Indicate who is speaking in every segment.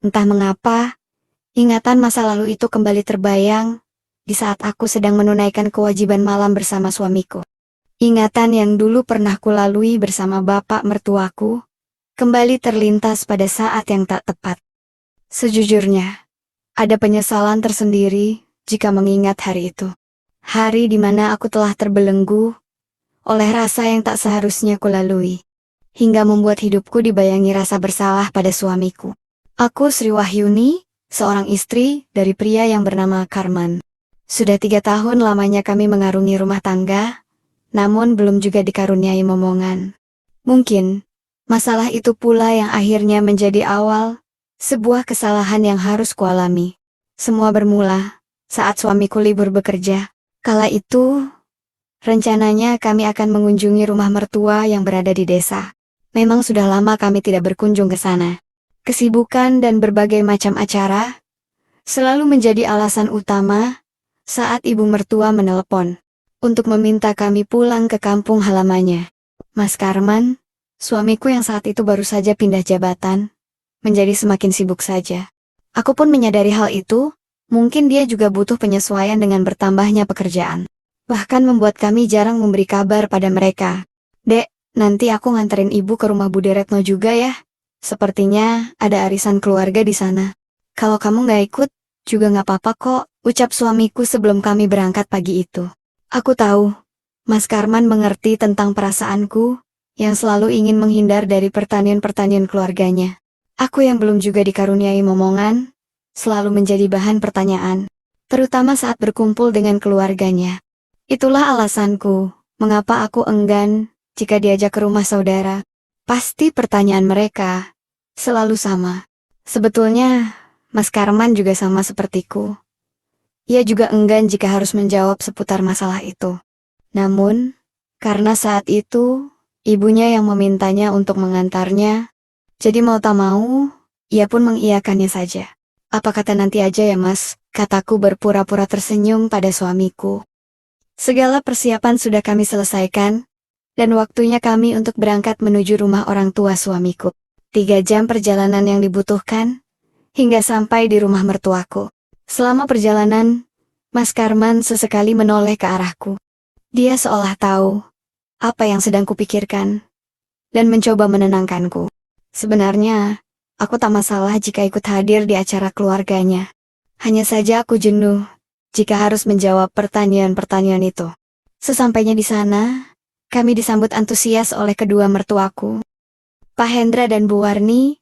Speaker 1: Entah mengapa, ingatan masa lalu itu kembali terbayang di saat aku sedang menunaikan kewajiban malam bersama suamiku. Ingatan yang dulu pernah kulalui bersama bapak mertuaku, kembali terlintas pada saat yang tak tepat. Sejujurnya, ada penyesalan tersendiri jika mengingat hari itu. Hari di mana aku telah terbelenggu oleh rasa yang tak seharusnya kulalui, hingga membuat hidupku dibayangi rasa bersalah pada suamiku. Aku Sri Wahyuni, seorang istri dari pria yang bernama Karman. Sudah 3 tahun lamanya kami mengarungi rumah tangga, namun belum juga dikaruniai momongan. Mungkin, masalah itu pula yang akhirnya menjadi awal sebuah kesalahan yang harus kualami. Semua bermula saat suamiku libur bekerja. Kala itu, rencananya kami akan mengunjungi rumah mertua yang berada di desa. Memang sudah lama kami tidak berkunjung ke sana. Kesibukan dan berbagai macam acara selalu menjadi alasan utama saat ibu mertua menelepon untuk meminta kami pulang ke kampung halamannya. Mas Karman, suamiku yang saat itu baru saja pindah jabatan, menjadi semakin sibuk saja. Aku pun menyadari hal itu, mungkin dia juga butuh penyesuaian dengan bertambahnya pekerjaan. Bahkan membuat kami jarang memberi kabar pada mereka. Dek, nanti aku nganterin ibu ke rumah Bude Retno juga ya. Sepertinya ada arisan keluarga di sana. Kalau kamu nggak ikut, juga nggak apa-apa kok, ucap suamiku sebelum kami berangkat pagi itu. Aku tahu, Mas Karman mengerti tentang perasaanku, yang selalu ingin menghindar dari pertanian-pertanian keluarganya. Aku yang belum juga dikaruniai momongan, selalu menjadi bahan pertanyaan, terutama saat berkumpul dengan keluarganya. Itulah alasanku, mengapa aku enggan jika diajak ke rumah saudara. Pasti pertanyaan mereka selalu sama. Sebetulnya, Mas Karman juga sama sepertiku. Ia juga enggan jika harus menjawab seputar masalah itu. Namun, karena saat itu, ibunya yang memintanya untuk mengantarnya, jadi mau tak mau, ia pun mengiyakannya saja. Apa kata nanti aja ya mas, kataku berpura-pura tersenyum pada suamiku. Segala persiapan sudah kami selesaikan, dan waktunya kami untuk berangkat menuju rumah orang tua suamiku. 3 jam perjalanan yang dibutuhkan, hingga sampai di rumah mertuaku. Selama perjalanan, Mas Karman sesekali menoleh ke arahku. Dia seolah tahu apa yang sedang kupikirkan, dan mencoba menenangkanku. Sebenarnya, aku tak masalah jika ikut hadir di acara keluarganya. Hanya saja aku jenuh jika harus menjawab pertanyaan-pertanyaan itu. Sesampainya di sana, kami disambut antusias oleh kedua mertuaku, Pak Hendra dan Bu Warni.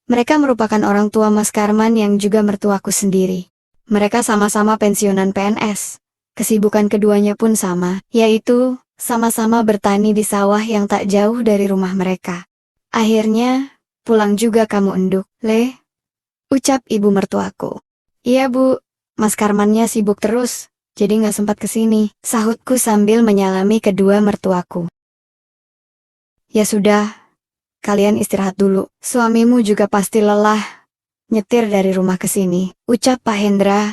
Speaker 1: Mereka merupakan orang tua Mas Karman yang juga mertuaku sendiri. Mereka sama-sama pensiunan PNS. Kesibukan keduanya pun sama, yaitu sama-sama bertani di sawah yang tak jauh dari rumah mereka. Akhirnya, pulang juga kamu enduk, Le, ucap ibu mertuaku. Iya bu, Mas Karmannya sibuk terus, jadi nggak sempat kesini, sahutku sambil menyalami kedua mertuaku. Ya sudah, kalian istirahat dulu, suamimu juga pasti lelah nyetir dari rumah ke sini, ucap Pak Hendra,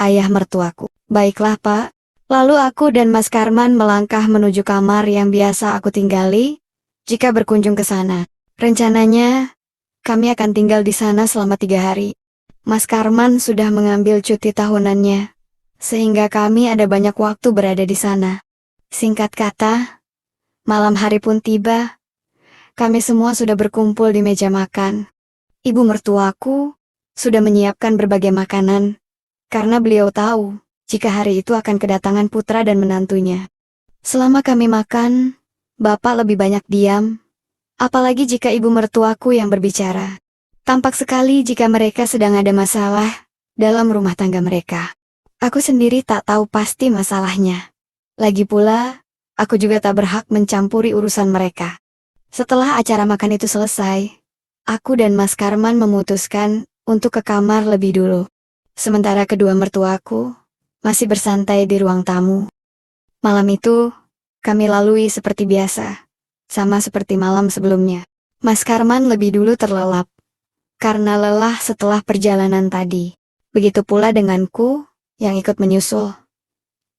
Speaker 1: ayah mertuaku. Baiklah Pak. Lalu aku dan Mas Karman melangkah menuju kamar yang biasa aku tinggali jika berkunjung ke sana. Rencananya, kami akan tinggal di sana selama 3 hari. Mas Karman sudah mengambil cuti tahunannya, sehingga kami ada banyak waktu berada di sana. Singkat kata, malam hari pun tiba. Kami semua sudah berkumpul di meja makan. Ibu mertuaku sudah menyiapkan berbagai makanan, karena beliau tahu jika hari itu akan kedatangan putra dan menantunya. Selama kami makan, bapak lebih banyak diam, apalagi jika ibu mertuaku yang berbicara. Tampak sekali jika mereka sedang ada masalah dalam rumah tangga mereka. Aku sendiri tak tahu pasti masalahnya. Lagi pula, aku juga tak berhak mencampuri urusan mereka. Setelah acara makan itu selesai, aku dan Mas Karman memutuskan untuk ke kamar lebih dulu. Sementara kedua mertuaku masih bersantai di ruang tamu. Malam itu, kami lalui seperti biasa, sama seperti malam sebelumnya. Mas Karman lebih dulu terlelap, karena lelah setelah perjalanan tadi. Begitu pula denganku, yang ikut menyusul.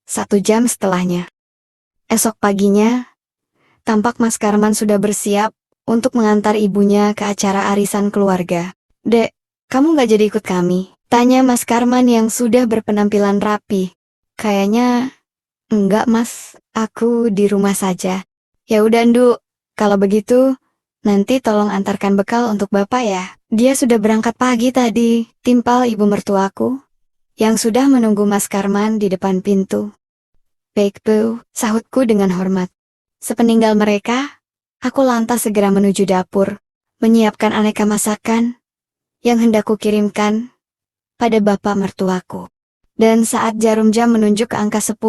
Speaker 1: 1 jam setelahnya. Esok paginya, tampak Mas Karman sudah bersiap untuk mengantar ibunya ke acara arisan keluarga. Dek, Kamu nggak jadi ikut kami? Tanya Mas Karman yang sudah berpenampilan rapi. Kayaknya, enggak mas, aku di rumah saja. Ya udah Nduk, kalau begitu, nanti tolong antarkan bekal untuk Bapak ya. Dia sudah berangkat pagi tadi, timpal ibu mertuaku, yang sudah menunggu Mas Karman di depan pintu. Baik Bu, sahutku dengan hormat. Sepeninggal mereka, aku lantas segera menuju dapur, menyiapkan aneka masakan yang hendak kukirimkan pada bapak mertuaku. Dan saat jarum jam menunjuk ke angka 10,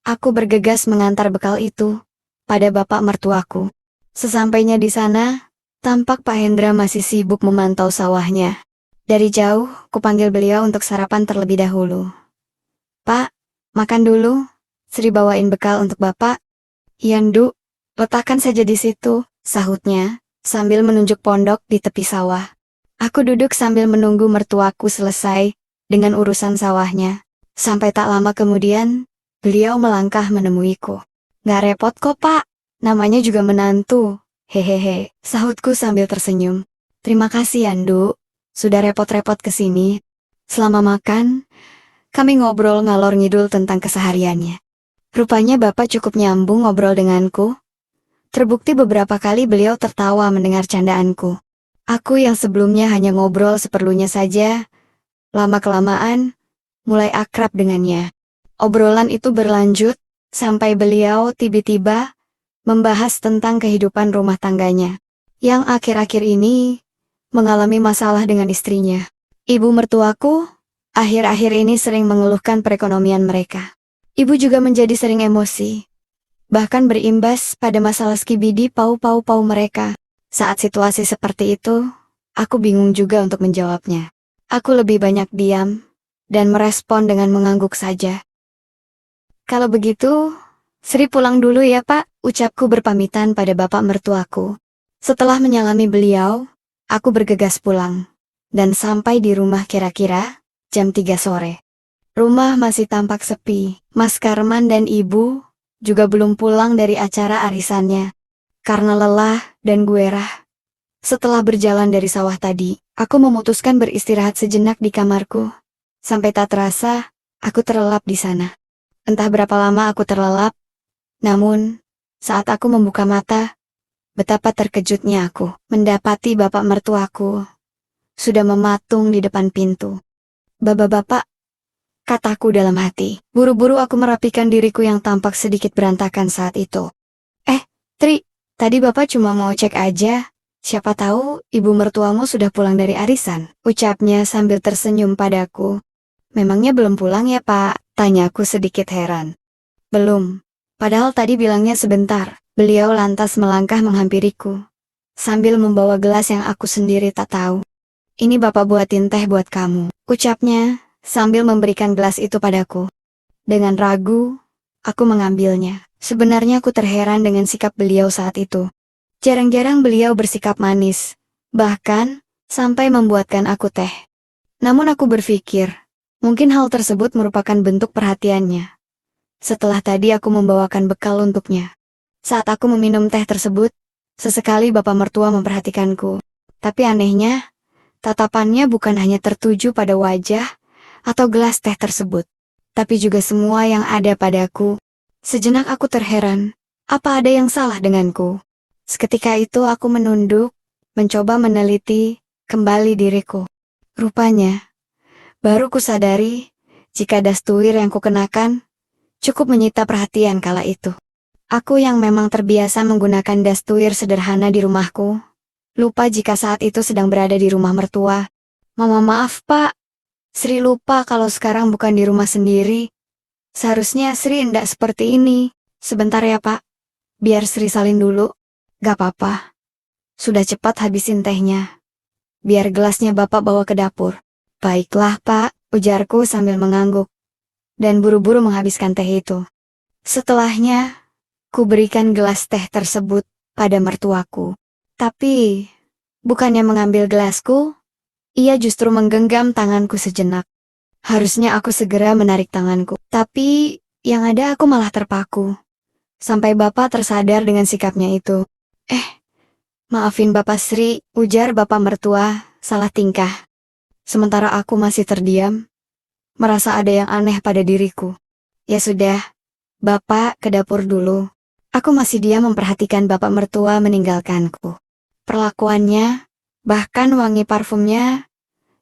Speaker 1: aku bergegas mengantar bekal itu pada bapak mertuaku. Sesampainya di sana, tampak Pak Hendra masih sibuk memantau sawahnya. Dari jauh, kupanggil beliau untuk sarapan terlebih dahulu. Pak, makan dulu. Sri bawain bekal untuk Bapak. Iya Nduk, letakkan saja di situ, sahutnya, sambil menunjuk pondok di tepi sawah. Aku duduk sambil menunggu mertuaku selesai dengan urusan sawahnya. Sampai tak lama kemudian, beliau melangkah menemuiku. Nggak repot kok Pak, namanya juga menantu. Hehehe, sahutku sambil tersenyum. Terima kasih ya Nduk, sudah repot-repot kesini. Selama makan, kami ngobrol ngalor ngidul tentang kesehariannya. Rupanya Bapak cukup nyambung ngobrol denganku. Terbukti beberapa kali beliau tertawa mendengar candaanku. Aku yang sebelumnya hanya ngobrol seperlunya saja, lama-kelamaan, mulai akrab dengannya. Obrolan itu berlanjut, sampai beliau tiba-tiba membahas tentang kehidupan rumah tangganya, yang akhir-akhir ini mengalami masalah dengan istrinya. Ibu mertuaku, akhir-akhir ini sering mengeluhkan perekonomian mereka. Ibu juga menjadi sering emosi, bahkan berimbas pada masalah skibidi pau-pau-pau mereka. Saat situasi seperti itu, aku bingung juga untuk menjawabnya. Aku lebih banyak diam, dan merespon dengan mengangguk saja. Kalau begitu, Sri pulang dulu ya Pak, ucapku berpamitan pada bapak mertuaku. Setelah menyalami beliau, aku bergegas pulang, dan sampai di rumah kira-kira jam 3 sore. Rumah masih tampak sepi, Mas Karman dan Ibu juga belum pulang dari acara arisannya. Karena lelah dan guerah. Setelah berjalan dari sawah tadi, aku memutuskan beristirahat sejenak di kamarku. Sampai tak terasa, aku terlelap di sana. Entah berapa lama aku terlelap, namun, saat aku membuka mata, betapa terkejutnya aku mendapati bapak mertuaku sudah mematung di depan pintu. Bapak-bapak, kataku dalam hati. Buru-buru aku merapikan diriku yang tampak sedikit berantakan saat itu. Tri, tadi Bapak cuma mau cek aja. Siapa tahu ibu mertuamu sudah pulang dari arisan, ucapnya sambil tersenyum padaku. Memangnya belum pulang ya Pak? Tanyaku sedikit heran. Belum. Padahal tadi bilangnya sebentar. Beliau lantas melangkah menghampiriku, sambil membawa gelas yang aku sendiri tak tahu. Ini Bapak buatin teh buat kamu, ucapnya, sambil memberikan gelas itu padaku. Dengan ragu, aku mengambilnya. Sebenarnya aku terheran dengan sikap beliau saat itu. Jarang-jarang beliau bersikap manis, bahkan sampai membuatkan aku teh. Namun aku berpikir, mungkin hal tersebut merupakan bentuk perhatiannya. Setelah tadi aku membawakan bekal untuknya. Saat aku meminum teh tersebut, sesekali bapak mertua memperhatikanku. Tapi anehnya, tatapannya bukan hanya tertuju pada wajah atau gelas teh tersebut, tapi juga semua yang ada padaku. Sejenak aku terheran, apa ada yang salah denganku? Seketika itu aku menunduk, mencoba meneliti kembali diriku. Rupanya, baru kusadari jika dastuir yang kukenakan cukup menyita perhatian kala itu. Aku yang memang terbiasa menggunakan dastuir sederhana di rumahku, lupa jika saat itu sedang berada di rumah mertua. Mama maaf Pak, Sri lupa kalau sekarang bukan di rumah sendiri. Seharusnya Sri enggak seperti ini. Sebentar ya Pak, biar Sri salin dulu. Gak apa-apa. Sudah cepat habisin tehnya. Biar gelasnya Bapak bawa ke dapur. Baiklah Pak, ujarku sambil mengangguk. Dan buru-buru menghabiskan teh itu. Setelahnya, ku berikan gelas teh tersebut pada mertuaku. Tapi, bukannya mengambil gelasku, ia justru menggenggam tanganku sejenak. Harusnya aku segera menarik tanganku. Tapi, yang ada aku malah terpaku. Sampai Bapak tersadar dengan sikapnya itu. Maafin Bapak Sri, ujar Bapak mertua, salah tingkah. Sementara aku masih terdiam, merasa ada yang aneh pada diriku. Ya sudah, Bapak ke dapur dulu. Aku masih diam memperhatikan bapak mertua meninggalkanku. Perlakuannya, bahkan wangi parfumnya,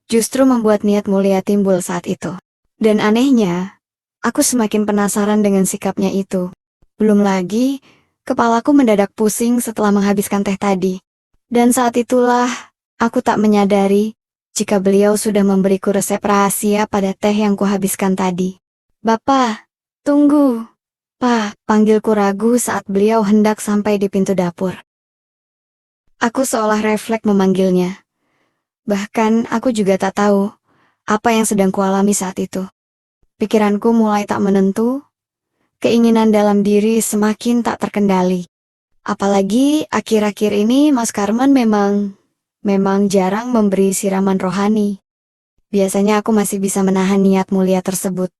Speaker 1: justru membuat niat mulia timbul saat itu. Dan anehnya, aku semakin penasaran dengan sikapnya itu. Belum lagi, kepalaku mendadak pusing setelah menghabiskan teh tadi. Dan saat itulah, aku tak menyadari, jika beliau sudah memberiku resep rahasia pada teh yang kuhabiskan tadi. Bapak, tunggu. Pak, panggilku ragu saat beliau hendak sampai di pintu dapur. Aku seolah refleks memanggilnya. Bahkan aku juga tak tahu apa yang sedang kualami saat itu. Pikiranku mulai tak menentu, keinginan dalam diri semakin tak terkendali. Apalagi akhir-akhir ini Mas Karman memang jarang memberi siraman rohani. Biasanya aku masih bisa menahan niat mulia tersebut.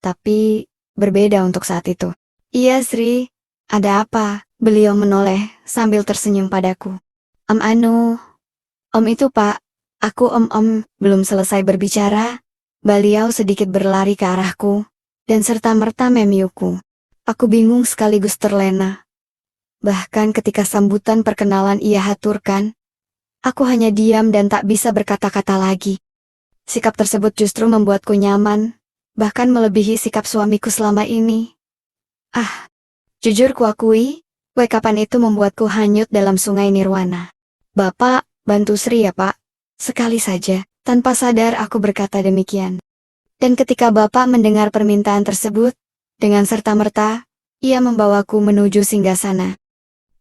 Speaker 1: Tapi berbeda untuk saat itu. Iya Sri, ada apa? Beliau menoleh sambil tersenyum padaku. Om itu Pak, aku belum selesai berbicara. Beliau sedikit berlari ke arahku, dan serta-merta memiuku. Aku bingung sekaligus terlena. Bahkan ketika sambutan perkenalan ia haturkan, aku hanya diam dan tak bisa berkata-kata lagi. Sikap tersebut justru membuatku nyaman, bahkan melebihi sikap suamiku selama ini. Jujur kuakui, wekapan itu membuatku hanyut dalam sungai nirwana. Bapak, bantu Sri ya Pak. Sekali saja, tanpa sadar aku berkata demikian. Dan ketika Bapak mendengar permintaan tersebut, dengan serta-merta, ia membawaku menuju singgasana.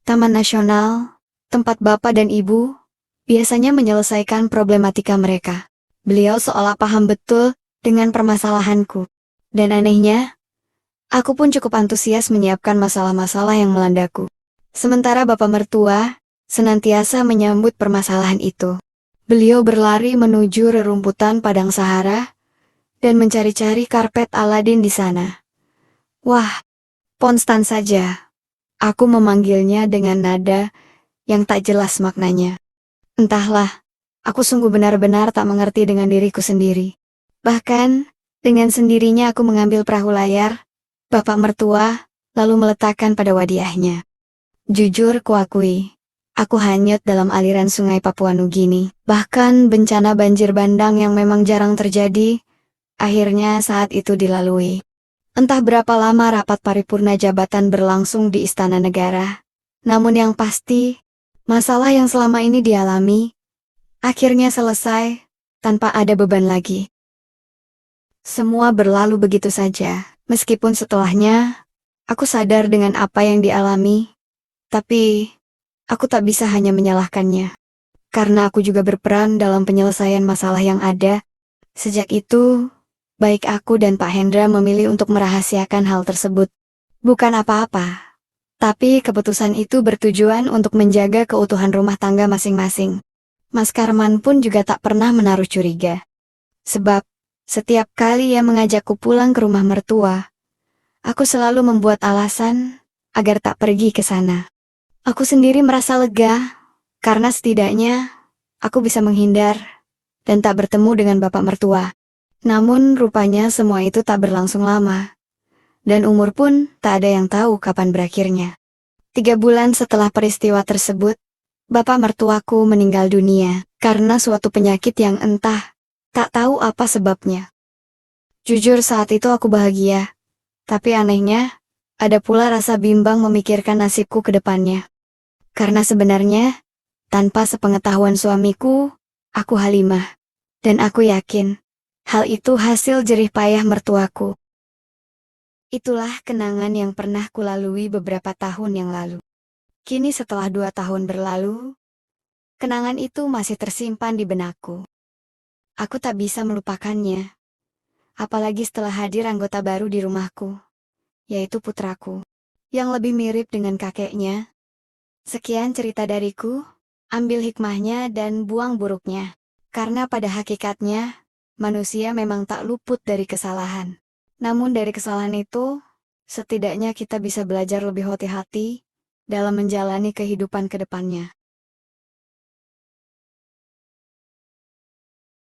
Speaker 1: Taman Nasional, tempat Bapak dan Ibu, biasanya menyelesaikan problematika mereka. Beliau seolah paham betul dengan permasalahanku. Dan anehnya, aku pun cukup antusias menyiapkan masalah-masalah yang melandaku. Sementara bapak mertua, senantiasa menyambut permasalahan itu. Beliau berlari menuju rerumputan padang Sahara, dan mencari-cari karpet Aladin di sana. Wah, Ponstan saja. Aku memanggilnya dengan nada yang tak jelas maknanya. Entahlah, aku sungguh benar-benar tak mengerti dengan diriku sendiri. Bahkan, dengan sendirinya aku mengambil perahu layar, bapak mertua, lalu meletakkan pada wadiahnya. Jujur kuakui, aku hanyut dalam aliran sungai Papua Nugini. Bahkan bencana banjir bandang yang memang jarang terjadi, akhirnya saat itu dilalui. Entah berapa lama rapat paripurna jabatan berlangsung di Istana Negara. Namun yang pasti, masalah yang selama ini dialami, akhirnya selesai, tanpa ada beban lagi. Semua berlalu begitu saja, meskipun setelahnya, aku sadar dengan apa yang dialami, tapi aku tak bisa hanya menyalahkannya. Karena aku juga berperan dalam penyelesaian masalah yang ada. Sejak itu, baik aku dan Pak Hendra memilih untuk merahasiakan hal tersebut. Bukan apa-apa, tapi keputusan itu bertujuan untuk menjaga keutuhan rumah tangga masing-masing. Mas Karman pun juga tak pernah menaruh curiga. Sebab, setiap kali ia mengajakku pulang ke rumah mertua, aku selalu membuat alasan agar tak pergi ke sana. Aku sendiri merasa lega, karena setidaknya aku bisa menghindar dan tak bertemu dengan bapak mertua. Namun rupanya semua itu tak berlangsung lama, dan umur pun tak ada yang tahu kapan berakhirnya. 3 bulan setelah peristiwa tersebut, bapak mertuaku meninggal dunia karena suatu penyakit yang entah tak tahu apa sebabnya. Jujur saat itu aku bahagia, tapi anehnya, ada pula rasa bimbang memikirkan nasibku ke depannya. Karena sebenarnya, tanpa sepengetahuan suamiku, aku Halimah. Dan aku yakin, hal itu hasil jerih payah mertuaku. Itulah kenangan yang pernah kulalui beberapa tahun yang lalu. Kini setelah 2 tahun berlalu, kenangan itu masih tersimpan di benakku. Aku tak bisa melupakannya. Apalagi setelah hadir anggota baru di rumahku, yaitu putraku, yang lebih mirip dengan kakeknya. Sekian cerita dariku, ambil hikmahnya dan buang buruknya. Karena pada hakikatnya, manusia memang tak luput dari kesalahan. Namun dari kesalahan itu, setidaknya kita bisa belajar lebih hati-hati dalam menjalani kehidupan ke depannya.